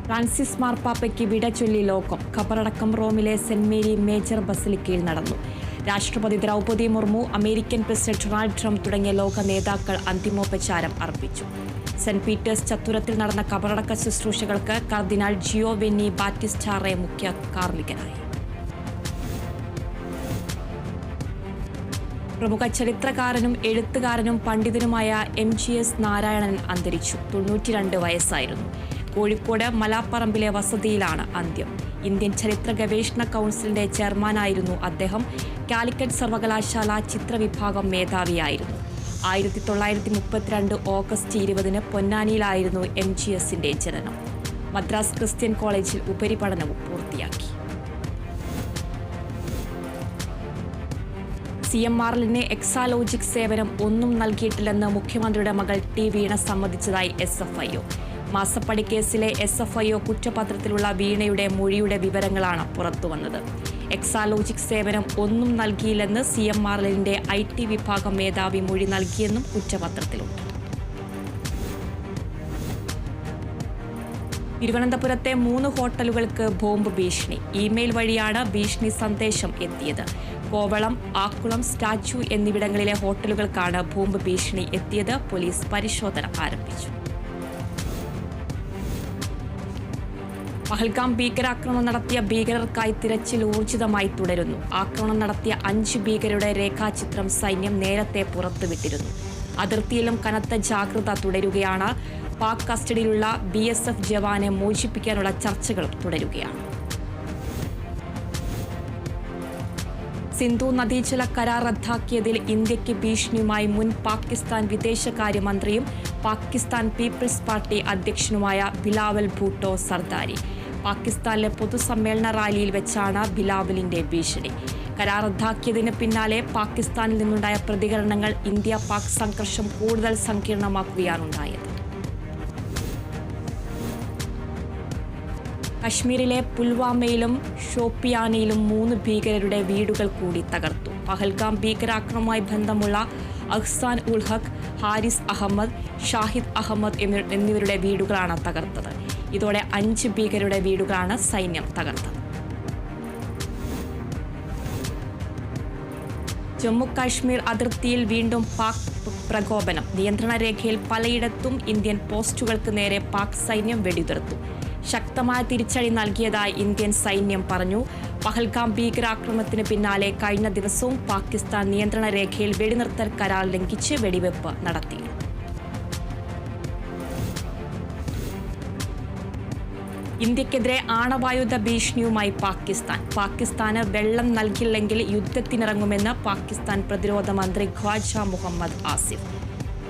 Francis മാർപ്പാപ്പയ്ക്ക് വിട ചൊല്ലി ലോകം. ഖബറടക്കം റോമിലെ സെന്റ് മേരി മേജർ ബസിലിക്കയിൽ നടന്നു. രാഷ്ട്രപതി Droupadi Murmu, American president Donald Trump തുടങ്ങിയ ലോക നേതാക്കൾ അന്തിമോപചാരം അർപ്പിച്ചു. സെന്റ് പീറ്റേഴ്സ് ചത്തുരത്തിൽ നടന്ന ഖബറടക്ക ശുശ്രൂഷകൾക്ക് കർദിനാൾ ജിയോവെന്നി ബാറ്റിസ്റ്റാറെ മുഖ്യ കാർമ്മികനായി. പ്രമുഖ ചരിത്രകാരനും എഴുത്തുകാരനും പണ്ഡിതനുമായ MGS നാരായണൻ അന്തരിച്ചു. 92 വയസ്സായിരുന്നു. കോഴിക്കോട് മലാപ്പറമ്പിലെ വസതിയിലാണ് അന്ത്യം. ഇന്ത്യൻ ചരിത്ര ഗവേഷണ കൗൺസിലിന്റെ ചെയർമാനായിരുന്നു അദ്ദേഹം. കാലിക്കറ്റ് സർവകലാശാല ചിത്രവിഭാഗം മേധാവിയായിരുന്നു. 1932 ഓഗസ്റ്റ് 20 പൊന്നാനിയിലായിരുന്നു MGSന്റെ ജനനം. മദ്രാസ് ക്രിസ്ത്യൻ കോളേജിൽ ഉപരിപഠനവും പൂർത്തിയാക്കി. CMRLന് എക്സാലോജിക് സേവനം ഒന്നും നൽകിയിട്ടില്ലെന്ന് മുഖ്യമന്ത്രിയുടെ മകൾ T വീണ സമ്മതിച്ചതായി SFIO. മാസപ്പടി കേസിലെ SFIO കുറ്റപത്രത്തിലുള്ള വീണയുടെ മൊഴിയുടെ വിവരങ്ങളാണ് പുറത്തുവന്നത്. എക്സാലോജിക് സേവനം ഒന്നും നൽകിയില്ലെന്ന് CMRLന്റെ IT വിഭാഗം മേധാവി മൊഴി നൽകിയെന്നും കുറ്റപത്രത്തിലുണ്ട്. തിരുവനന്തപുരത്തെ 3 ഹോട്ടലുകൾക്ക് ബോംബ് ഭീഷണി. ഇമെയിൽ വഴിയാണ് ഭീഷണി സന്ദേശം എത്തിയത്. കോവളം, ആക്കുളം, സ്റ്റാച്യു എന്നിവിടങ്ങളിലെ ഹോട്ടലുകൾക്കാണ് ബോംബ് ഭീഷണി എത്തിയത്. പോലീസ് പരിശോധന ആരംഭിച്ചു. പഹൽഗാം ഭീകരാക്രമണം നടത്തിയ ഭീകരർക്കായി തിരച്ചിൽ ഊർജിതമായി തുടരുന്നു. ആക്രമണം നടത്തിയ 5 ഭീകരരുടെ രേഖാചിത്രം സൈന്യം നേരത്തെ പുറത്തുവിട്ടിരുന്നു. അതിർത്തിയിലും കനത്ത ജാഗ്രത തുടരുകയാണ്. പാക് കസ്റ്റഡിയിലുള്ള BSF ജവാനെ മോചിപ്പിക്കാനുള്ള ചർച്ചകളും തുടരുകയാണ്. സിന്ധു നദീജല കരാർ റദ്ദാക്കിയതിൽ ഇന്ത്യയ്ക്ക് ഭീഷണിയുമായി മുൻ പാകിസ്ഥാൻ വിദേശകാര്യമന്ത്രിയും പാകിസ്ഥാൻ പീപ്പിൾസ് പാർട്ടി അധ്യക്ഷനുമായ ബിലാവൽ ഭൂട്ടോ സർദാരി. പാകിസ്ഥാനിലെ പൊതുസമ്മേളന റാലിയിൽ വെച്ചാണ് ബിലാവലിന്റെ ഭീഷണി. കരാർ റദ്ദാക്കിയതിന് പിന്നാലെ പാകിസ്ഥാനിൽ നിന്നുണ്ടായ പ്രതികരണങ്ങൾ ഇന്ത്യ പാക് സംഘർഷം കൂടുതൽ സങ്കീർണമാക്കുകയാണുണ്ടായത്. കശ്മീരിലെ പുൽവാമയിലും ഷോപ്പിയാനിലും 3 ഭീകരരുടെ വീടുകൾ കൂടി തകർത്തു. പഹൽഗാം ഭീകരാക്രമണവുമായി ബന്ധമുള്ള അഹ്സാൻ ഉൽ ഹഖ്, ഹാരിസ് അഹമ്മദ്, ഷാഹിദ് അഹമ്മദ് എന്നിവരുടെ വീടുകളാണ് തകർത്തത്. ഇതോടെ 5 ഭീകരരുടെ വീടുകളാണ് സൈന്യം തകർത്തത്. ജമ്മു കാശ്മീർ അതിർത്തിയിൽ വീണ്ടും പാക് പ്രകോപനം. നിയന്ത്രണ രേഖയിൽ പലയിടത്തും ഇന്ത്യൻ പോസ്റ്റുകൾക്ക് നേരെ പാക് സൈന്യം വെടിയുതിർത്തു. ശക്തമായ തിരിച്ചടി നൽകിയതായി ഇന്ത്യൻ സൈന്യം പറഞ്ഞു. പഹൽഗാം ഭീകരാക്രമണത്തിന് പിന്നാലെ കഴിഞ്ഞ ദിവസവും പാകിസ്ഥാൻ നിയന്ത്രണ രേഖയിൽ വെടിനിർത്തൽ കരാർ ലംഘിച്ച് വെടിവെപ്പ് നടത്തി. ഇന്ത്യക്കെതിരെ ആണവായുധ ഭീഷണിയുമായി പാകിസ്ഥാന് വെള്ളം നൽകില്ലെങ്കിൽ യുദ്ധത്തിനിറങ്ങുമെന്ന് പാകിസ്ഥാൻ പ്രതിരോധ മന്ത്രി ഖ്വാജ മുഹമ്മദ് ആസിഫ്.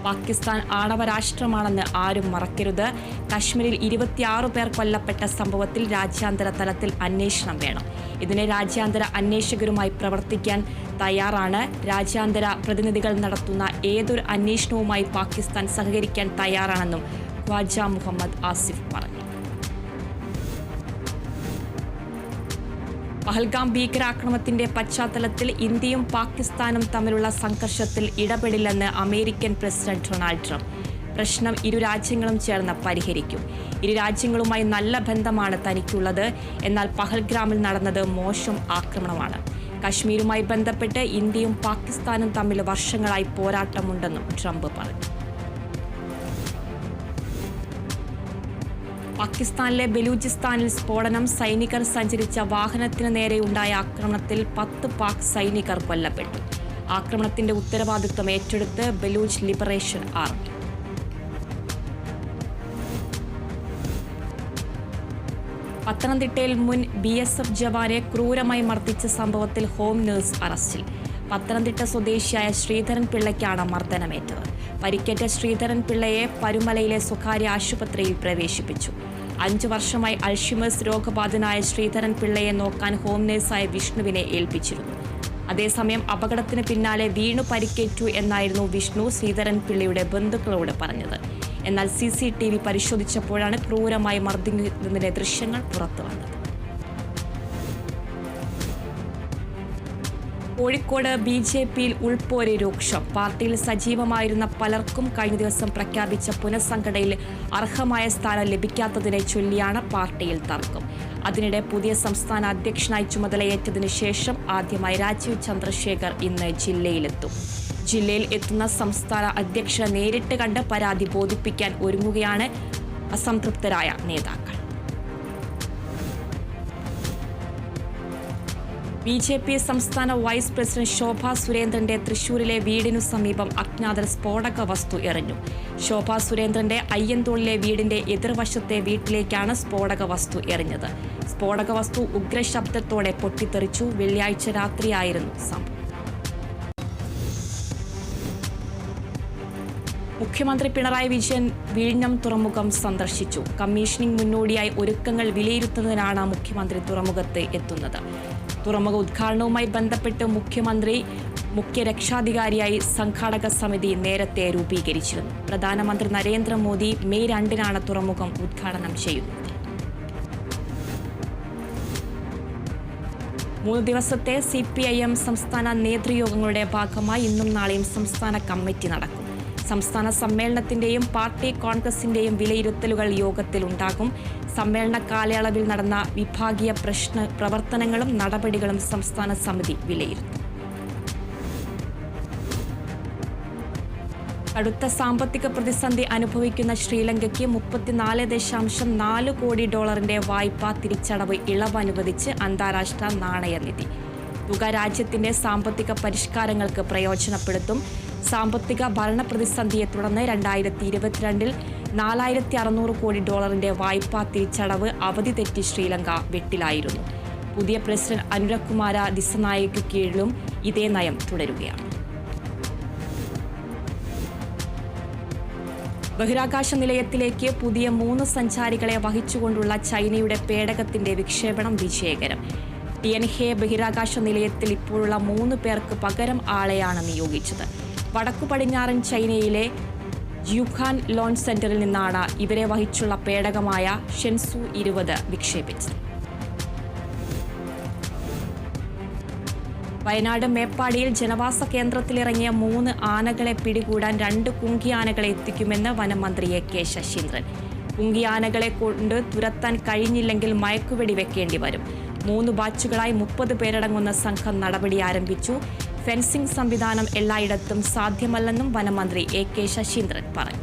പാകിസ്ഥാൻ ആണവരാഷ്ട്രമാണെന്ന് ആരും മറക്കരുത്. കശ്മീരിൽ 26 പേർ കൊല്ലപ്പെട്ട സംഭവത്തിൽ രാജ്യാന്തര തലത്തിൽ അന്വേഷണം വേണം. ഇതിന് രാജ്യാന്തര അന്വേഷകരുമായി പ്രവർത്തിക്കാൻ തയ്യാറാണ്. രാജ്യാന്തര പ്രതിനിധികൾ നടത്തുന്ന ഏതൊരു അന്വേഷണവുമായി പാകിസ്ഥാൻ സഹകരിക്കാൻ തയ്യാറാണെന്നും ഖ്വാജ മുഹമ്മദ് ആസിഫ് പറഞ്ഞു. പഹൽഗാം ഭീകരാക്രമണത്തിന്റെ പശ്ചാത്തലത്തിൽ ഇന്ത്യയും പാകിസ്ഥാനും തമ്മിലുള്ള സംഘർഷത്തിൽ ഇടപെടില്ലെന്ന് അമേരിക്കൻ പ്രസിഡന്റ് ഡൊണാൾഡ് ട്രംപ്. പ്രശ്നം ഇരു രാജ്യങ്ങളും ചേർന്ന് പരിഹരിക്കും. ഇരു രാജ്യങ്ങളുമായി നല്ല ബന്ധമാണ് തനിക്കുള്ളത്. എന്നാൽ പഹൽഗാമിൽ നടന്നത് മോശം ആക്രമണമാണ്. കശ്മീരുമായി ബന്ധപ്പെട്ട് ഇന്ത്യയും പാകിസ്ഥാനും തമ്മിൽ വർഷങ്ങളായി പോരാട്ടമുണ്ടെന്നും ട്രംപ് പറഞ്ഞു. പാകിസ്ഥാനിലെ ബലൂചിസ്ഥാനിൽ സ്ഫോടനം. സൈനികർ സഞ്ചരിച്ച വാഹനത്തിന് നേരെയുണ്ടായ ആക്രമണത്തിൽ 10 പാക് സൈനികർ കൊല്ലപ്പെട്ടു. ആക്രമണത്തിന്റെ ഉത്തരവാദിത്വം ഏറ്റെടുത്ത് ബലൂച്ച് ലിബറേഷൻ ആർമി. പത്തനംതിട്ടയിൽ മുൻ BSF ജവാനെ ക്രൂരമായി മർദ്ദിച്ച സംഭവത്തിൽ ഹോം നഴ്സ് അറസ്റ്റിൽ. പത്തനംതിട്ട സ്വദേശിയായ ശ്രീധരൻ പിള്ളയ്ക്കാണ് മർദ്ദനമേറ്റത്. പരിക്കേറ്റ ശ്രീധരൻ പിള്ളയെ പരുമലയിലെ സ്വകാര്യ ആശുപത്രിയിൽ പ്രവേശിപ്പിച്ചു. 5 വർഷമായി അൾഷിമേഴ്സ് രോഗബാധിതനായ ശ്രീധരൻ പിള്ളയെ നോക്കാൻ ഹോം നഴ്സായ വിഷ്ണുവിനെ ഏൽപ്പിച്ചിരുന്നു. അതേസമയം അപകടത്തിന് പിന്നാലെ വീണു പരിക്കേറ്റു എന്നായിരുന്നു വിഷ്ണു ശ്രീധരൻ പിള്ളയുടെ ബന്ധുക്കളോട് പറഞ്ഞത്. എന്നാൽ CCTV പരിശോധിച്ചപ്പോഴാണ് ക്രൂരമായി മർദ്ദിക്കുന്നതിന്റെ ദൃശ്യങ്ങൾ പുറത്തുവന്നത്. കോഴിക്കോട് BJPയിൽ ഉൾപ്പോര് രൂക്ഷം. പാർട്ടിയിൽ സജീവമായിരുന്ന പലർക്കും കഴിഞ്ഞ ദിവസം പ്രഖ്യാപിച്ച പുനഃസംഘടനയിൽ അർഹമായ സ്ഥാനം ലഭിക്കാത്തതിനെ ചൊല്ലിയാണ് പാർട്ടിയിൽ തർക്കം. അതിനിടെ പുതിയ സംസ്ഥാന അധ്യക്ഷനായി ചുമതലയേറ്റതിനു ശേഷം ആദ്യമായി രാജീവ് ചന്ദ്രശേഖർ ഇന്ന് ജില്ലയിലെത്തും. ജില്ലയിൽ എത്തുന്ന സംസ്ഥാന അധ്യക്ഷനെ നേരിട്ട് കണ്ട് പരാതി ബോധിപ്പിക്കാൻ ഒരുങ്ങുകയാണ് അസംതൃപ്തരായ നേതാക്കൾ. BJP സംസ്ഥാന വൈസ് പ്രസിഡന്റ് ശോഭാ സുരേന്ദ്രന്റെ തൃശൂരിലെ വീടിനു സമീപം അജ്ഞാതർ സ്ഫോടക വസ്തു എറിഞ്ഞു. ശോഭാ സുരേന്ദ്രന്റെ അയ്യന്തോളിലെ വീടിന്റെ എതിർവശത്തെ വീട്ടിലേക്കാണ് സ്ഫോടക വസ്തു എറിഞ്ഞത്. സ്ഫോടക വസ്തു ഉഗ്രശബ്ദത്തോടെ പൊട്ടിത്തെറിച്ചു. വെള്ളിയാഴ്ച രാത്രിയായിരുന്നു സംഭവം. മുഖ്യമന്ത്രി പിണറായി വിജയൻ വിഴിഞ്ഞം തുറമുഖം സന്ദർശിച്ചു. കമ്മീഷനിംഗ് മുന്നോടിയായി ഒരുക്കങ്ങൾ വിലയിരുത്തുന്നതിനാണ് മുഖ്യമന്ത്രി തുറമുഖത്ത് എത്തുന്നത്. തുറമുഖ ഉദ്ഘാടനവുമായി ബന്ധപ്പെട്ട് മുഖ്യമന്ത്രി മുഖ്യ രക്ഷാധികാരിയായി സംഘാടക സമിതി നേരത്തെ രൂപീകരിച്ചിരുന്നു. പ്രധാനമന്ത്രി നരേന്ദ്രമോദി മെയ് 2-നാണ് തുറമുഖം ഉദ്ഘാടനം ചെയ്യുന്നത്. 3 ദിവസത്തെ CPIM സംസ്ഥാന നേതൃയോഗങ്ങളുടെ ഭാഗമായി ഇന്നും നാളെയും സംസ്ഥാന കമ്മിറ്റി നടക്കും. സംസ്ഥാന സമ്മേളനത്തിന്റെയും പാർട്ടി കോൺഗ്രസിന്റെയും വിലയിരുത്തലുകൾ യോഗത്തിലുണ്ടാകും. സമ്മേളന കാലയളവിൽ നടന്ന വിഭാഗീയ പ്രവർത്തനങ്ങളും നടപടികളും സംസ്ഥാന സമിതി വിലയിരുത്തും. കടുത്ത സാമ്പത്തിക പ്രതിസന്ധി അനുഭവിക്കുന്ന ശ്രീലങ്കയ്ക്ക് $34.4 കോടി വായ്പാ തിരിച്ചടവ് ഇളവ് അനുവദിച്ച് അന്താരാഷ്ട്ര നാണയനിധി. തുക രാജ്യത്തിന്റെ സാമ്പത്തിക പരിഷ്കാരങ്ങൾക്ക് പ്രയോജനപ്പെടുത്തും. സാമ്പത്തിക ഭരണ പ്രതിസന്ധിയെ തുടർന്ന് 2022 $4,600 കോടി വായ്പാ തിരിച്ചടവ് അവധി തെറ്റി ശ്രീലങ്ക വെട്ടിലായിരുന്നു. പുതിയ പ്രസിഡന്റ് അനുരഗ് കുമാര ദിസനായക്ക് കീഴിലും ഇതേ നയം തുടരുകയാണ്. ബഹിരാകാശ നിലയത്തിലേക്ക് പുതിയ 3 സഞ്ചാരികളെ വഹിച്ചുകൊണ്ടുള്ള ചൈനയുടെ പേടകത്തിന്റെ വിക്ഷേപണം വിജയകരം. ടിയൻഹെ ബഹിരാകാശ നിലയത്തിൽ ഇപ്പോഴുള്ള 3 പേർക്ക് പകരം ആളെയാണ് നിയോഗിച്ചത്. വടക്കു പടിഞ്ഞാറൻ ചൈനയിലെ ജ്യൂഖാൻ ലോഞ്ച് സെന്ററിൽ നിന്നാണ് ഇവരെ വഹിച്ചുള്ള പേടകമായ ഷെൻസു 20 വിക്ഷേപിച്ചത്. വയനാട് മേപ്പാടിയിൽ ജനവാസ കേന്ദ്രത്തിലിറങ്ങിയ 3 ആനകളെ പിടികൂടാൻ 2 കുങ്കിയാനകളെ എത്തിക്കുമെന്ന് വനമന്ത്രി AK ശശീന്ദ്രൻ. കുങ്കിയാനകളെ കൊണ്ട് തുരത്താൻ കഴിഞ്ഞില്ലെങ്കിൽ മയക്കുവെടി വെക്കേണ്ടി വരും. 3 ബാച്ചുകളായി 30 പേരടങ്ങുന്ന സംഘം നടപടി ആരംഭിച്ചു. ഫെൻസിംഗ് സംവിധാനം എല്ലായിടത്തും സാധ്യമല്ലെന്നും വനമന്ത്രി AK ശശീന്ദ്രൻ പറഞ്ഞു.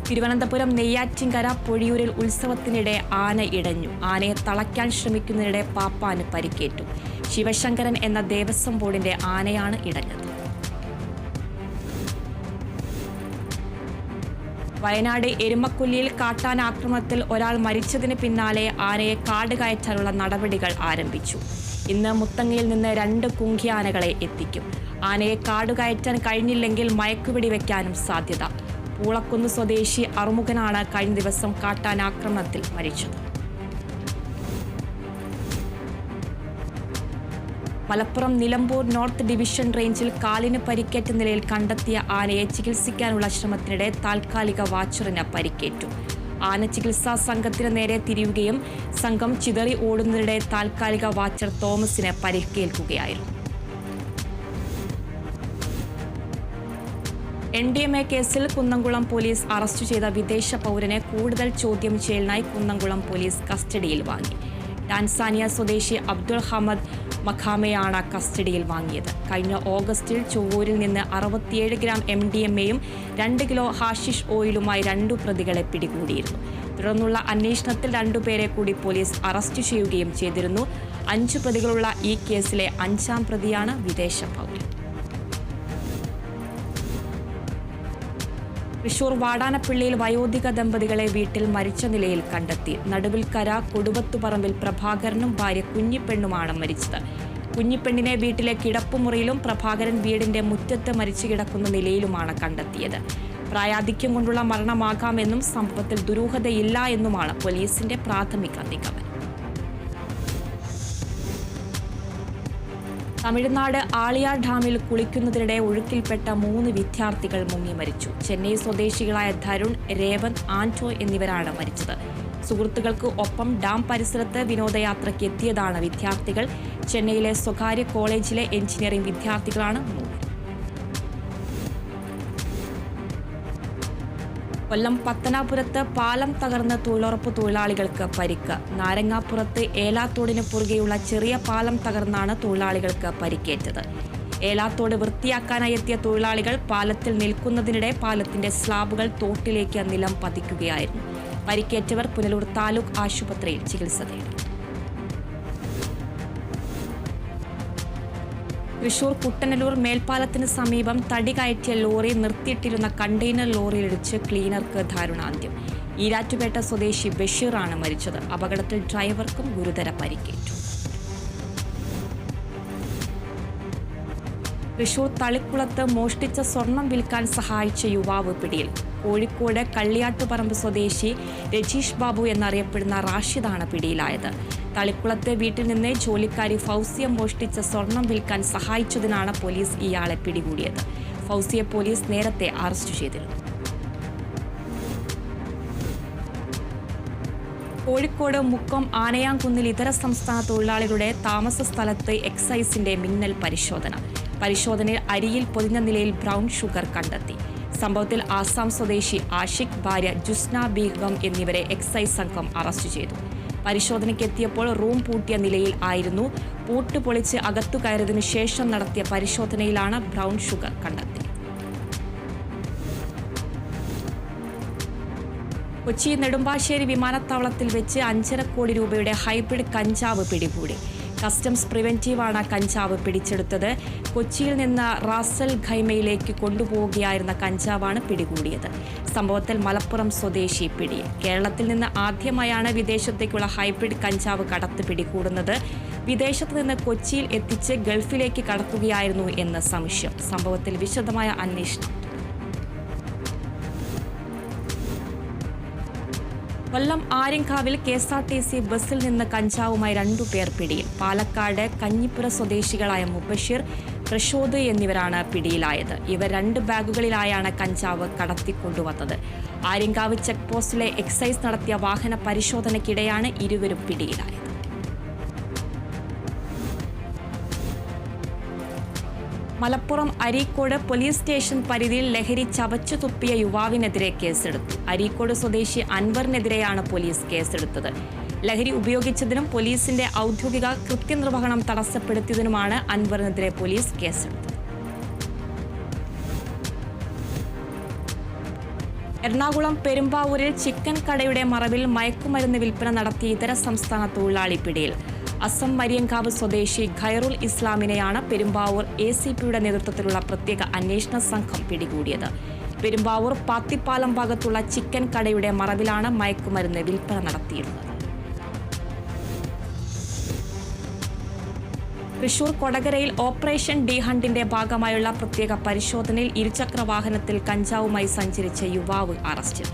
തിരുവനന്തപുരം നെയ്യാറ്റിൻകര പൊഴിയൂരിൽ ഉത്സവത്തിനിടെ ആന ഇടഞ്ഞു. ആനയെ തളയ്ക്കാൻ ശ്രമിക്കുന്നതിനിടെ പാപ്പാന് പരിക്കേറ്റു. ശിവശങ്കരൻ എന്ന ദേവസ്വം ബോർഡിന്റെ ആനയാണ് ഇടഞ്ഞത്. വയനാട് എരുമക്കൊല്ലിയിൽ കാട്ടാന ആക്രമണത്തിൽ ഒരാൾ മരിച്ചതിന് പിന്നാലെ ആനയെ കാട് കയറ്റാനുള്ള നടപടികൾ ആരംഭിച്ചു. ഇന്ന് മുത്തങ്ങയിൽ നിന്ന് 2 കുങ്കിയാനകളെ എത്തിക്കും. ആനയെ കാട് കയറ്റാൻ കഴിഞ്ഞില്ലെങ്കിൽ മയക്കുവെടി വെക്കാനും സാധ്യത. പൂളക്കുന്ന് സ്വദേശി അറുമുഖനാണ് കഴിഞ്ഞ ദിവസം കാട്ടാനാക്രമണത്തിൽ മരിച്ചത്. മലപ്പുറം നിലമ്പൂർ നോർത്ത് ഡിവിഷൻ റേഞ്ചിൽ കാലിന് പരിക്കേറ്റ നിലയിൽ കണ്ടെത്തിയ ആനയെ ചികിത്സിക്കാനുള്ള ശ്രമത്തിനിടെ താൽക്കാലിക വാച്ചറിന് പരിക്കേറ്റു. ആന ചികിത്സാ സംഘത്തിന് നേരെ തിരിയുകയും സംഘം ചിതറി ഓടുന്നതിനിടെ താൽക്കാലിക വാച്ചർ തോമസിന് പരിക്കേൽക്കുകയായിരുന്നു. NDMA കേസിൽ കുന്നംകുളം പോലീസ് അറസ്റ്റ് ചെയ്ത വിദേശ പൗരനെ കൂടുതൽ ചോദ്യം ചെയ്യലിനായി കുന്നംകുളം പോലീസ് കസ്റ്റഡിയിൽ വാങ്ങി. ടാൻസാനിയ സ്വദേശി അബ്ദുൾ ഹമദ് മഖാമയാണ് കസ്റ്റഡിയിൽ വാങ്ങിയത്. കഴിഞ്ഞ ഓഗസ്റ്റിൽ ചൊവ്വൂരിൽ നിന്ന് 67 ഗ്രാം MDMAയും 2 കിലോ ഹാഷിഷ് ഓയിലുമായി 2 പ്രതികളെ പിടികൂടിയിരുന്നു. തുടർന്നുള്ള അന്വേഷണത്തിൽ 2 പേരെ കൂടി പോലീസ് അറസ്റ്റ് ചെയ്യുകയും ചെയ്തിരുന്നു. 5 പ്രതികളുള്ള ഈ കേസിലെ 5-ാം പ്രതിയാണ് വിദേശ പൗരൻ. തൃശൂർ വാടാനപ്പള്ളിയിൽ വയോധിക ദമ്പതികളെ വീട്ടിൽ മരിച്ച നിലയിൽ കണ്ടെത്തി. നടുവിൽക്കര കൊടുവത്തുപറമ്പിൽ പ്രഭാകരനും ഭാര്യ കുഞ്ഞിപ്പെണ്ണുമാണ് മരിച്ചത്. കുഞ്ഞിപ്പെണ്ണിനെ വീട്ടിലെ കിടപ്പുമുറിയിലും പ്രഭാകരൻ വീടിന്റെ മുറ്റത്ത് മരിച്ചു കിടക്കുന്ന നിലയിലുമാണ് കണ്ടെത്തിയത്. പ്രായാധിക്യം കൊണ്ടുള്ള മരണമാകാമെന്നും സംഭവത്തിൽ ദുരൂഹതയില്ല എന്നുമാണ് പോലീസിന്റെ പ്രാഥമിക നിഗമനം. തമിഴ്നാട് ആളിയാർ ഡാമിൽ കുളിക്കുന്നതിനിടെ ഒഴുക്കിൽപ്പെട്ട 3 വിദ്യാർത്ഥികൾ മുങ്ങി മരിച്ചു. ചെന്നൈ സ്വദേശികളായ ധരുൺ, രേവന്ത്, ആന്റോ എന്നിവരാണ് മരിച്ചത്. സുഹൃത്തുക്കൾക്ക് ഒപ്പം ഡാം പരിസരത്ത് വിനോദയാത്രയ്ക്ക് എത്തിയതാണ് വിദ്യാർത്ഥികൾ. ചെന്നൈയിലെ സ്വകാര്യ കോളേജിലെ എഞ്ചിനീയറിംഗ് വിദ്യാർത്ഥികളാണ് മൂവർ. കൊല്ലം പത്തനാപുരത്ത് പാലം തകർന്ന് തൊഴിലുറപ്പ് തൊഴിലാളികൾക്ക് പരിക്ക്. നാരങ്ങാപ്പുറത്ത് ഏലാത്തോടിന് കുറുകെയുള്ള ചെറിയ പാലം തകർന്നാണ് തൊഴിലാളികൾക്ക് പരിക്കേറ്റത്. ഏലാത്തോട് വൃത്തിയാക്കാനായി എത്തിയ തൊഴിലാളികൾ പാലത്തിൽ നിൽക്കുന്നതിനിടെ പാലത്തിന്റെ സ്ലാബുകൾ തോട്ടിലേക്ക് നിലം പതിക്കുകയായിരുന്നു. പരിക്കേറ്റവർ പുനലൂർ താലൂക്ക് ആശുപത്രിയിൽ ചികിത്സ തേടി. തൃശൂർ കുട്ടനല്ലൂർ മേൽപ്പാലത്തിന് സമീപം തടി കയറ്റിയ ലോറി നിർത്തിയിട്ടിരുന്ന കണ്ടെയ്നർ ലോറിയിലിടിച്ച് ക്ലീനർക്ക് ദാരുണാന്ത്യം. ഈരാറ്റുപേട്ട സ്വദേശി ബഷീറാണ് മരിച്ചത്. അപകടത്തിൽ ഡ്രൈവർക്കും ഗുരുതര പരിക്കേറ്റു. തൃശൂർ തളിക്കുളത്ത് മോഷ്ടിച്ച സ്വർണം വിൽക്കാൻ സഹായിച്ച യുവാവ് പിടിയിൽ. കോഴിക്കോട് കള്ളിയാട്ടുപറമ്പ് സ്വദേശി രജീഷ് ബാബു എന്നറിയപ്പെടുന്ന റാഷിദാണ് പിടിയിലായത്. തളിക്കുളത്തെ വീട്ടിൽ നിന്ന് ജോലിക്കാരി ഫൗസിയ മോഷ്ടിച്ച സ്വർണം വിൽക്കാൻ സഹായിച്ചതിനാണ് പോലീസ് ഇയാളെ പിടികൂടിയത്. ഫൗസിയെ പോലീസ് നേരത്തെ അറസ്റ്റ് ചെയ്തിരുന്നു. കോഴിക്കോട് മുക്കം ആനയാംകുന്നിൽ ഇതര സംസ്ഥാന തൊഴിലാളികളുടെ താമസ സ്ഥലത്ത് എക്സൈസിന്റെ മിന്നൽ പരിശോധനയിൽ അരിയിൽ പൊതിഞ്ഞ നിലയിൽ ബ്രൗൺ ഷുഗർ കണ്ടെത്തി. സംഭവത്തിൽ ആസാം സ്വദേശി ആഷിഖ്, ഭാര്യ ജുസ്ന ബീഗം എന്നിവരെ എക്സൈസ് സംഘം അറസ്റ്റ് ചെയ്തു. പരിശോധനയ്ക്കെത്തിയപ്പോൾ റൂം പൂട്ടിയ നിലയിൽ ആയിരുന്നു. പൂട്ട് പൊളിച്ച് അകത്തു കയറിയതിനു ശേഷം നടത്തിയ പരിശോധനയിലാണ് ബ്രൗൺ ഷുഗർ കണ്ടെത്തിയത്. കൊച്ചി നെടുമ്പാശ്ശേരി വിമാനത്താവളത്തിൽ വെച്ച് 5.5 കോടി രൂപയുടെ ഹൈബ്രിഡ് കഞ്ചാവ് പിടികൂടി. കസ്റ്റംസ് പ്രിവെന്റീവാണ് കഞ്ചാവ് പിടിച്ചെടുത്തത്. കൊച്ചിയിൽ നിന്ന് റാസൽ ഖൈമയിലേക്ക് കൊണ്ടുപോവുകയായിരുന്ന കഞ്ചാവാണ് പിടികൂടിയത്. സംഭവത്തിൽ മലപ്പുറം സ്വദേശി പിടിയിൽ. കേരളത്തിൽ നിന്ന് ആദ്യമായാണ് വിദേശത്തേക്കുള്ള ഹൈബ്രിഡ് കഞ്ചാവ് കടത്ത് പിടികൂടുന്നത്. വിദേശത്ത് നിന്ന് കൊച്ചിയിൽ എത്തിച്ച് ഗൾഫിലേക്ക് കടത്തുകയായിരുന്നു എന്ന് സംശയം. സംഭവത്തിൽ വിശദമായ അന്വേഷണം. കൊല്ലം ആര്യങ്കാവിൽ KSRTC ബസ്സിൽ നിന്ന് കഞ്ചാവുമായി 2 പേർ പിടിയിൽ. പാലക്കാട് കഞ്ഞിപ്പുര സ്വദേശികളായ മുബഷീർ, പ്രശോദ് എന്നിവരാണ് പിടിയിലായത്. ഇവർ 2 ബാഗുകളിലായാണ് കഞ്ചാവ് കടത്തിക്കൊണ്ടുവന്നത്. ആര്യങ്കാവ് ചെക്ക് പോസ്റ്റിലെ എക്സൈസ് നടത്തിയ വാഹന പരിശോധനയ്ക്കിടെയാണ് ഇരുവരും പിടിയിലായത്. മലപ്പുറം അരീക്കോട് പോലീസ് സ്റ്റേഷൻ പരിധിയിൽ ലഹരി ചവച്ചു തുപ്പിയ യുവാവിനെതിരെ കേസെടുത്തു. അരീക്കോട് സ്വദേശി അൻവറിനെതിരെയാണ് പോലീസ് കേസെടുത്തത്. ലഹരി ഉപയോഗിച്ചതിനും പോലീസിന്റെ ഔദ്യോഗിക കൃത്യനിർവഹണം തടസ്സപ്പെടുത്തിയതിനുമാണ് അൻവറിനെതിരെ പോലീസ് കേസെടുത്തത്. എറണാകുളം പെരുമ്പാവൂരിൽ ചിക്കൻ കടയുടെ മറവിൽ മയക്കുമരുന്ന് വിൽപ്പന നടത്തിയ ഇതര സംസ്ഥാന തൊഴിലാളി പിടിയിൽ. അസം മരിയങ്കാവ് സ്വദേശി ഖൈറുൽ ഇസ്ലാമിനെയാണ് പെരുമ്പാവൂർ ACPയുടെ നേതൃത്വത്തിലുള്ള പ്രത്യേക അന്വേഷണ സംഘം പിടികൂടിയത്. പെരുമ്പാവൂർ പാത്തിപ്പാലം ഭാഗത്തുള്ള ചിക്കൻ കടയുടെ മറവിലാണ് മയക്കുമരുന്ന് വിൽപ്പന നടത്തിയിരുന്നത്. തൃശൂർ കൊടകരയിൽ ഓപ്പറേഷൻ ഡി ഹണ്ടിന്റെ ഭാഗമായുള്ള പ്രത്യേക പരിശോധനയിൽ ഇരുചക്ര വാഹനത്തിൽ കഞ്ചാവുമായി സഞ്ചരിച്ച യുവാവ് അറസ്റ്റിൽ.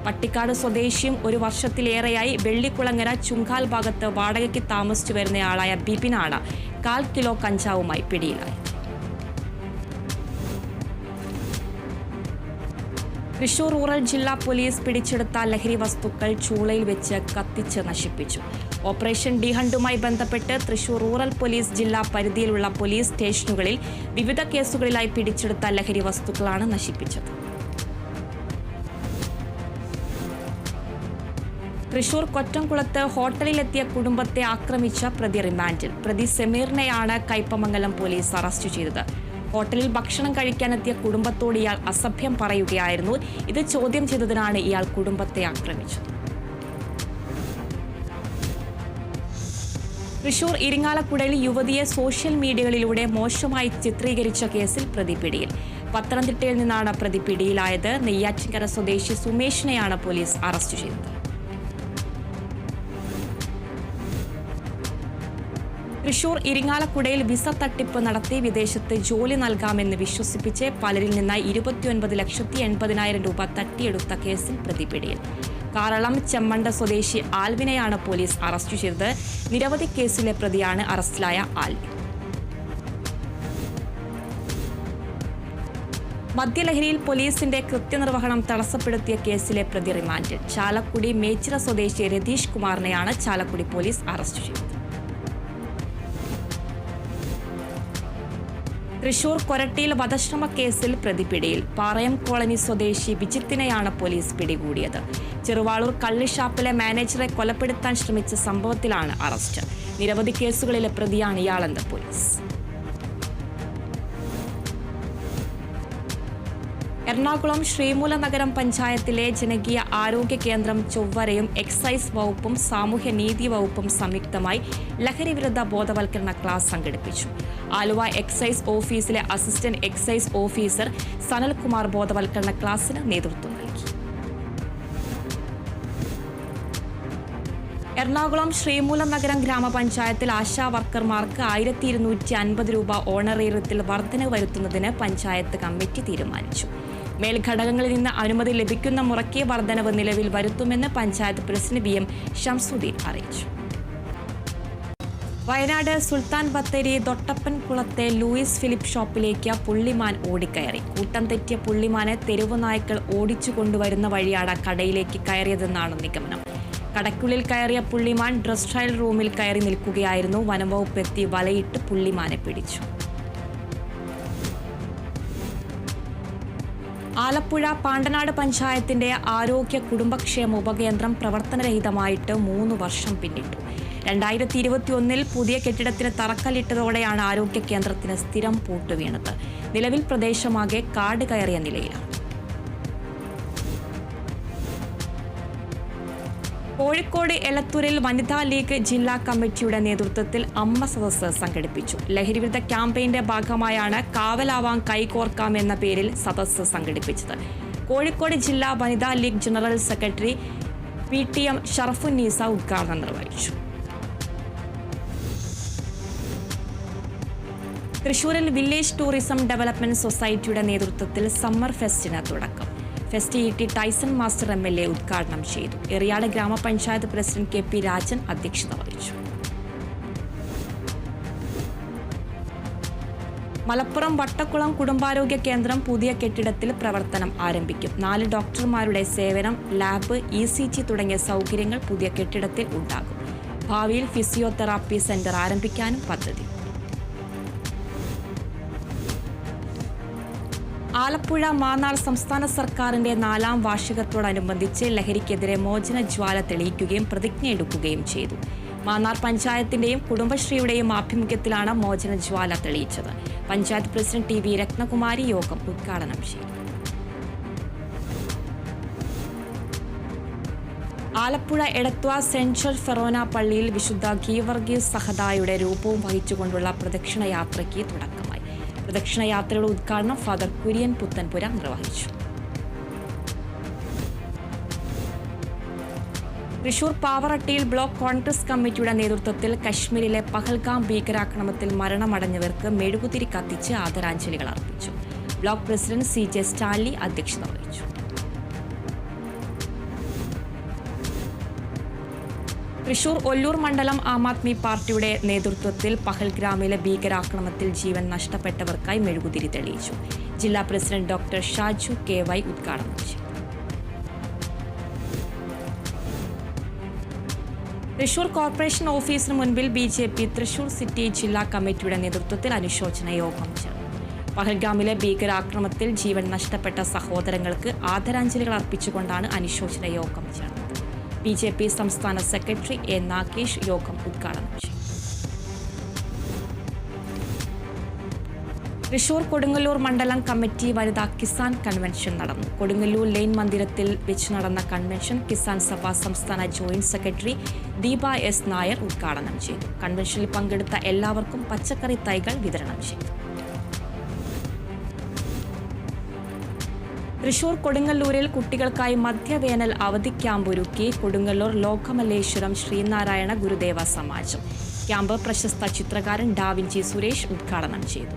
പട്ടിക്കാട് സ്വദേശിയും 1 വർഷത്തിലേറെയായി വെള്ളിക്കുളങ്ങര ചുങ്കാൽ ഭാഗത്ത് വാടകയ്ക്ക് താമസിച്ചു വരുന്നയാളായ ബിപിനാണ് 1/4 കിലോ കഞ്ചാവുമായി പിടിയിലായത്. തൃശൂർ റൂറൽ ജില്ലാ പോലീസ് പിടിച്ചെടുത്ത ലഹരി വസ്തുക്കൾ ചൂളയിൽ വെച്ച് കത്തിച്ച് നശിപ്പിച്ചു. ഓപ്പറേഷൻ ഡി ഹണ്ടുമായി ബന്ധപ്പെട്ട് തൃശൂർ റൂറൽ പോലീസ് ജില്ലാ പരിധിയിലുള്ള പോലീസ് സ്റ്റേഷനുകളിൽ വിവിധ കേസുകളിലായി പിടിച്ചെടുത്ത ലഹരി വസ്തുക്കളാണ് നശിപ്പിച്ചത്. തൃശൂർ കൊറ്റംകുളത്ത് ഹോട്ടലിലെത്തിയ കുടുംബത്തെ ആക്രമിച്ച പ്രതി റിമാൻഡിൽ. പ്രതി സമീറിനെയാണ് കയ്പമംഗലം പോലീസ് അറസ്റ്റ് ചെയ്തത്. ഹോട്ടലിൽ ഭക്ഷണം കഴിക്കാനെത്തിയ കുടുംബത്തോട് ഇയാൾ അസഭ്യം പറയുകയായിരുന്നു. ഇത് ചോദ്യം ചെയ്തതിനാണ് ഇയാൾ കുടുംബത്തെ ആക്രമിച്ചത്. തൃശൂർ ഇരിങ്ങാലക്കുടയിൽ യുവതിയെ സോഷ്യൽ മീഡിയകളിലൂടെ മോശമായി ചിത്രീകരിച്ച കേസിൽ പ്രതി പിടിയിൽ. പത്തനംതിട്ടയിൽ നിന്നാണ് പ്രതി പിടിയിലായത്. നെയ്യാറ്റിൻകര സ്വദേശി സുമേഷിനെയാണ് പോലീസ് അറസ്റ്റ് ചെയ്തത്. തൃശൂർ ഇരിങ്ങാലക്കുടയിൽ വിസ തട്ടിപ്പ് നടത്തി വിദേശത്ത് ജോലി നൽകാമെന്ന് വിശ്വസിപ്പിച്ച് പലരിൽ നിന്നായി 29,80,000 രൂപ തട്ടിയെടുത്ത കേസിൽ പ്രതി പിടിയിൽ. കാറളം ചെമ്മണ്ട സ്വദേശി ആൽവിനെയാണ് പോലീസ് അറസ്റ്റ് ചെയ്തത്. നിരവധി കേസിലെ പ്രതിയാണ് അറസ്റ്റിലായ ആൽവിൻ. മദ്യലഹരിയിൽ പോലീസിന്റെ കൃത്യനിർവഹണം തടസ്സപ്പെടുത്തിയ കേസിലെ പ്രതി റിമാൻഡിൽ. ചാലക്കുടി മേച്ചിറ സ്വദേശി രതീഷ് കുമാറിനെയാണ് ചാലക്കുടി പോലീസ് അറസ്റ്റ് ചെയ്തത്. തൃശൂർ കൊരട്ടിയിൽ വധശ്രമ കേസിൽ പ്രതി പിടിയിൽ. പാറയം കോളനി സ്വദേശി വിജിത്തിനെയാണ് പോലീസ് പിടികൂടിയത്. ചെറുവാളൂർ കള്ളിഷാപ്പിലെ മാനേജറെ കൊലപ്പെടുത്താൻ ശ്രമിച്ച സംഭവത്തിലാണ് അറസ്റ്റ്. നിരവധി കേസുകളിലെ പ്രതിയാണ് ഇയാളെന്ന് പോലീസ്. എറണാകുളം ശ്രീമൂലനഗരം പഞ്ചായത്തിലെ ജനകീയ ആരോഗ്യ കേന്ദ്രം ചൊവ്വരയും എക്സൈസ് വകുപ്പും സാമൂഹ്യനീതി വകുപ്പും സംയുക്തമായി ലഹരിവിരുദ്ധ ബോധവൽക്കരണ ക്ലാസ് സംഘടിപ്പിച്ചു. ആലുവ എക്സൈസ് ഓഫീസിലെ അസിസ്റ്റന്റ് എക്സൈസ് ഓഫീസർ സനൽകുമാർ ബോധവൽക്കരണ ക്ലാസിന് നേതൃത്വം നൽകി. എറണാകുളം ശ്രീമൂലനഗരം ഗ്രാമപഞ്ചായത്തിൽ ആശാ വർക്കർമാർക്ക് 1250 രൂപ ഓണറേറിയത്തിൽ വർധന വരുത്തുന്നതിന് പഞ്ചായത്ത് കമ്മിറ്റി തീരുമാനിച്ചു. മേൽഘടകങ്ങളിൽ നിന്ന് അനുമതി ലഭിക്കുന്ന മുറയ്ക്ക് വർധനവ് നിലവിൽ വരുത്തുമെന്ന് പഞ്ചായത്ത് പ്രസിഡന്റ് VM ഷംസുദ്ദീൻ അറിയിച്ചു. വയനാട് സുൽത്താൻ ബത്തേരി തൊട്ടപ്പൻ കുളത്തെ ലൂയിസ് ഫിലിപ്പ് ഷോപ്പിലേക്ക് പുള്ളിമാൻ ഓടിക്കയറി. കൂട്ടം തെറ്റിയ പുള്ളിമാനെ തെരുവു നായ്ക്കൾ ഓടിച്ചു കൊണ്ടുവരുന്ന വഴിയാണ് കടയിലേക്ക് കയറിയതെന്നാണ് നിഗമനം. കടയ്ക്കുള്ളിൽ കയറിയ പുള്ളിമാൻ ഡ്രസ് ട്രയൽ റൂമിൽ കയറി നിൽക്കുകയായിരുന്നു. വനംവകുപ്പ് എത്തി വലയിട്ട് പുള്ളിമാനെ പിടിച്ചു. ആലപ്പുഴ പാണ്ടനാട് പഞ്ചായത്തിന്റെ ആരോഗ്യ കുടുംബക്ഷേമ ഉപകേന്ദ്രം പ്രവർത്തനരഹിതമായിട്ട് 3 വർഷം പിന്നിട്ടു. 2021 പുതിയ കെട്ടിടത്തിന് തറക്കല്ലിട്ടതോടെയാണ് ആരോഗ്യ കേന്ദ്രത്തിന് സ്ഥിരം പൂട്ട് വീണത്. നിലവിൽ പ്രദേശമാകെ കാട് കയറിയ നിലയിലാണ്. കോഴിക്കോട് എലത്തൂരിൽ വനിതാ ലീഗ് ജില്ലാ കമ്മിറ്റിയുടെ നേതൃത്വത്തിൽ അമ്മ സദസ്സ് സംഘടിപ്പിച്ചു. ലഹരിവിരുദ്ധ ക്യാമ്പയിന്റെ ഭാഗമായാണ് കാവലാവാം കൈകോർക്കാം എന്ന പേരിൽ സദസ്സ് സംഘടിപ്പിച്ചത്. കോഴിക്കോട് ജില്ലാ വനിതാ league general secretary PTM Sharafunnisa ഉദ്ഘാടനം നിർവഹിച്ചു. തൃശൂരിൽ വില്ലേജ് ടൂറിസം ഡെവലപ്മെന്റ് സൊസൈറ്റിയുടെ നേതൃത്വത്തിൽ സമ്മർ ഫെസ്റ്റിന് തുടക്കം. Fest ET Tyson master MLA ഉദ്ഘാടനം ചെയ്തു. എറിയാട് ഗ്രാമപഞ്ചായത്ത് പ്രസിഡന്റ് KP രാജൻ അധ്യക്ഷത വഹിച്ചു. മലപ്പുറം വട്ടക്കുളം കുടുംബാരോഗ്യ കേന്ദ്രം പുതിയ കെട്ടിടത്തിൽ പ്രവർത്തനം ആരംഭിക്കും. 4 ഡോക്ടർമാരുടെ സേവനം, ലാബ്, ECG തുടങ്ങിയ സൗകര്യങ്ങൾ പുതിയ കെട്ടിടത്തിൽ ഉണ്ടാകും. ഭാവിയിൽ ഫിസിയോതെറാപ്പി സെന്റർ ആരംഭിക്കാനും പദ്ധതി. ആലപ്പുഴ മാന്നാർ സംസ്ഥാന സർക്കാരിന്റെ 4ാം വാർഷികത്തോടനുബന്ധിച്ച് ലഹരിക്കെതിരെ മോചന ജ്വാല തെളിയിക്കുകയും പ്രതിജ്ഞയെടുക്കുകയും ചെയ്തു. മാന്നാർ പഞ്ചായത്തിന്റെയും കുടുംബശ്രീയുടെയും ആഭിമുഖ്യത്തിലാണ് മോചന ജ്വാല തെളിയിച്ചത്. പഞ്ചായത്ത് പ്രസിഡന്റ് TV രത്നകുമാരി യോഗം ഉദ്ഘാടനം ചെയ്തു. ആലപ്പുഴ എടത്വ സെൻട്രൽ ഫെറോന പള്ളിയിൽ വിശുദ്ധ ഗീവർഗീസ് സഹദായുടെ രൂപവും വഹിച്ചുകൊണ്ടുള്ള പ്രദക്ഷിണയാത്രയ്ക്ക് തുടക്കമായി. പ്രദക്ഷിണയാത്രയുടെ ഉദ്ഘാടനം ഫാദർ കുര്യൻ പുത്തൻപുര നിർവഹിച്ചു. തൃശൂർ പാവറട്ടിയിൽ ബ്ലോക്ക് കോൺഗ്രസ് കമ്മിറ്റിയുടെ നേതൃത്വത്തിൽ കശ്മീരിലെ പഹൽഗാം ഭീകരാക്രമണത്തിൽ മരണമടഞ്ഞവർക്ക് മെഴുകുതിരി കത്തിച്ച് ആദരാഞ്ജലികൾ അർപ്പിച്ചു. ബ്ലോക്ക് പ്രസിഡന്റ് CJ സ്റ്റാൻലി അധ്യക്ഷത വഹിച്ചു. തൃശൂർ ഒല്ലൂർ മണ്ഡലം ആം ആദ്മി പാർട്ടിയുടെ നേതൃത്വത്തിൽ പഹൽഗ്രാമിലെ ഭീകരാക്രമണത്തിൽ ജീവൻ നഷ്ടപ്പെട്ടവർക്കായി മെഴുകുതിരി തെളിയിച്ചു. ജില്ലാ പ്രസിഡന്റ് ഡോക്ടർ ഷാജു KY ഉദ്ഘാടനം ചെയ്തു. തൃശൂർ കോർപ്പറേഷൻ ഓഫീസിന് മുൻപിൽ BJP തൃശൂർ സിറ്റി ജില്ലാ കമ്മിറ്റിയുടെ നേതൃത്വത്തിൽ അനുശോചന യോഗം ചേർന്നു. പഹൽഗാമിലെ ഭീകരാക്രമണത്തിൽ ജീവൻ നഷ്ടപ്പെട്ട സഹോദരങ്ങൾക്ക് ആദരാഞ്ജലികൾ അർപ്പിച്ചുകൊണ്ടാണ് അനുശോചന യോഗം ചേർന്നത്. BJP സംസ്ഥാന സെക്രട്ടറി A. നാഗേഷ് യോഗം ഉദ്ഘാടനം ചെയ്തു. തൃശൂർ കൊടുങ്ങല്ലൂർ മണ്ഡലം കമ്മിറ്റി വനിതാ കിസാൻ കൺവെൻഷൻ നടന്നു. കൊടുങ്ങല്ലൂർ ലൈൻ മന്ദിരത്തിൽ വെച്ച് നടന്ന കൺവെൻഷൻ കിസാൻ സഭ സംസ്ഥാന joint secretary Deepa S. Nair ഉദ്ഘാടനം ചെയ്തു. കൺവെൻഷനിൽ പങ്കെടുത്ത എല്ലാവർക്കും പച്ചക്കറി തൈകൾ വിതരണം ചെയ്തു. തൃശൂർ കൊടുങ്ങല്ലൂരിൽ കുട്ടികൾക്കായി മധ്യവേനൽ അവധി ക്യാമ്പ് ഒരുക്കി കൊടുങ്ങല്ലൂർ ലോകമല്ലേശ്വരം ശ്രീനാരായണ ഗുരുദേവ സമാജം. ക്യാമ്പ് പ്രശസ്ത ചിത്രകാരൻ ഡാവിഞ്ചി സുരേഷ് ഉദ്ഘാടനം ചെയ്തു.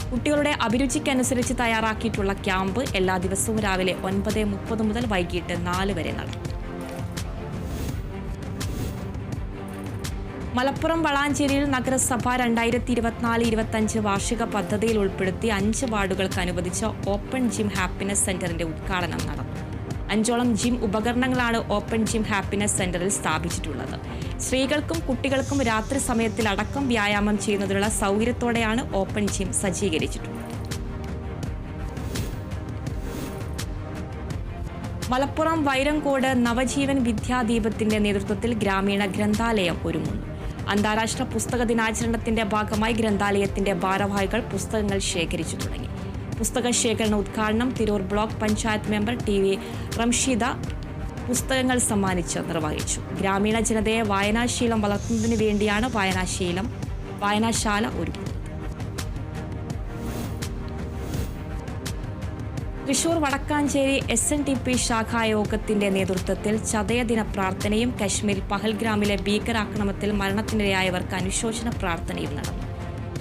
കുട്ടികളുടെ അഭിരുചിക്കനുസരിച്ച് തയ്യാറാക്കിയിട്ടുള്ള ക്യാമ്പ് എല്ലാ ദിവസവും രാവിലെ 9:30 മുതൽ വൈകിട്ട് 4 വരെ നടക്കും. മലപ്പുറം വളാഞ്ചേരിയിൽ നഗരസഭ 2024-25 വാർഷിക പദ്ധതിയിൽ ഉൾപ്പെടുത്തി 5 വാർഡുകൾക്ക് അനുവദിച്ച ഓപ്പൺ ജിം ഹാപ്പിനെസ് സെന്ററിന്റെ ഉദ്ഘാടനം നടന്നു. 5ഓളം ജിം ഉപകരണങ്ങളാണ് ഓപ്പൺ ജിം ഹാപ്പിനെസ് സെന്ററിൽ സ്ഥാപിച്ചിട്ടുള്ളത്. സ്ത്രീകൾക്കും കുട്ടികൾക്കും രാത്രി സമയത്തിൽ അടക്കം വ്യായാമം ചെയ്യുന്നതിനുള്ള സൗകര്യത്തോടെയാണ് ഓപ്പൺ ജിം സജ്ജീകരിച്ചിട്ടുള്ളത്. മലപ്പുറം വൈരങ്കോട് നവജീവൻ വിദ്യാദീപത്തിന്റെ നേതൃത്വത്തിൽ ഗ്രാമീണ ഗ്രന്ഥാലയം ഒരുങ്ങുന്നു. അന്താരാഷ്ട്ര പുസ്തക ദിനാചരണത്തിന്റെ ഭാഗമായി ഗ്രന്ഥാലയത്തിന്റെ ഭാരവാഹികൾ പുസ്തകങ്ങൾ ശേഖരിച്ചു തുടങ്ങി. പുസ്തക ശേഖരണ ഉദ്ഘാടനം Tirur block panchayat member TV Ramsheeda പുസ്തകങ്ങൾ സമ്മാനിച്ച് നിർവഹിച്ചു. ഗ്രാമീണ ജനതയെ വായനാശീലം വളർത്തുന്നതിന് വേണ്ടിയാണ് വായനാശാല ഒരുക്കുന്നത്. തൃശൂർ വടക്കാഞ്ചേരി SNDP ശാഖായോഗത്തിന്റെ നേതൃത്വത്തിൽ ചതയദിന പ്രാർത്ഥനയും കശ്മീർ പഹൽഗ്രാമിലെ ഭീകരാക്രമണത്തിൽ മരണത്തിനിരയായവർക്ക് അനുശോചന പ്രാർത്ഥനയും നടന്നു.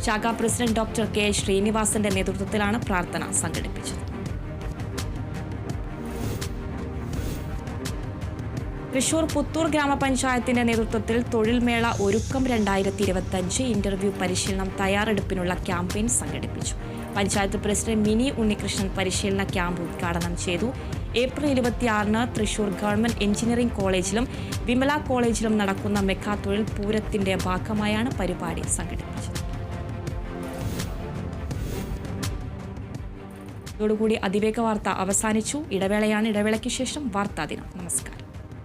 ശാഖാ പ്രസിഡന്റ് ഡോക്ടർ K ശ്രീനിവാസന്റെ നേതൃത്വത്തിലാണ് പ്രാർത്ഥന സംഘടിപ്പിച്ചത്. തൃശൂർ പുത്തൂർ ഗ്രാമപഞ്ചായത്തിന്റെ നേതൃത്വത്തിൽ തൊഴിൽമേള ഒരുക്കം 2025 ഇന്റർവ്യൂ പരിശീലനം തയ്യാറെടുപ്പിനുള്ള ക്യാമ്പയിൻ സംഘടിപ്പിച്ചു. പഞ്ചായത്ത് പ്രസിഡന്റ് മിനി ഉണ്ണികൃഷ്ണൻ പരിശീലന ക്യാമ്പ് ഉദ്ഘാടനം ചെയ്തു. ഏപ്രിൽ 26-ന് തൃശൂർ ഗവൺമെന്റ് എഞ്ചിനീയറിംഗ് കോളേജിലും വിമല കോളേജിലും നടക്കുന്ന മെഗാ തൊഴിൽ പൂരത്തിന്റെ ഭാഗമായാണ് പരിപാടി സംഘടിപ്പിച്ചത്. ഇതോടുകൂടി അതിവേഗ വാർത്ത അവസാനിച്ചു. ഇടവേളയ്ക്ക് ശേഷം വാർത്താ ദിനം. നമസ്കാരം.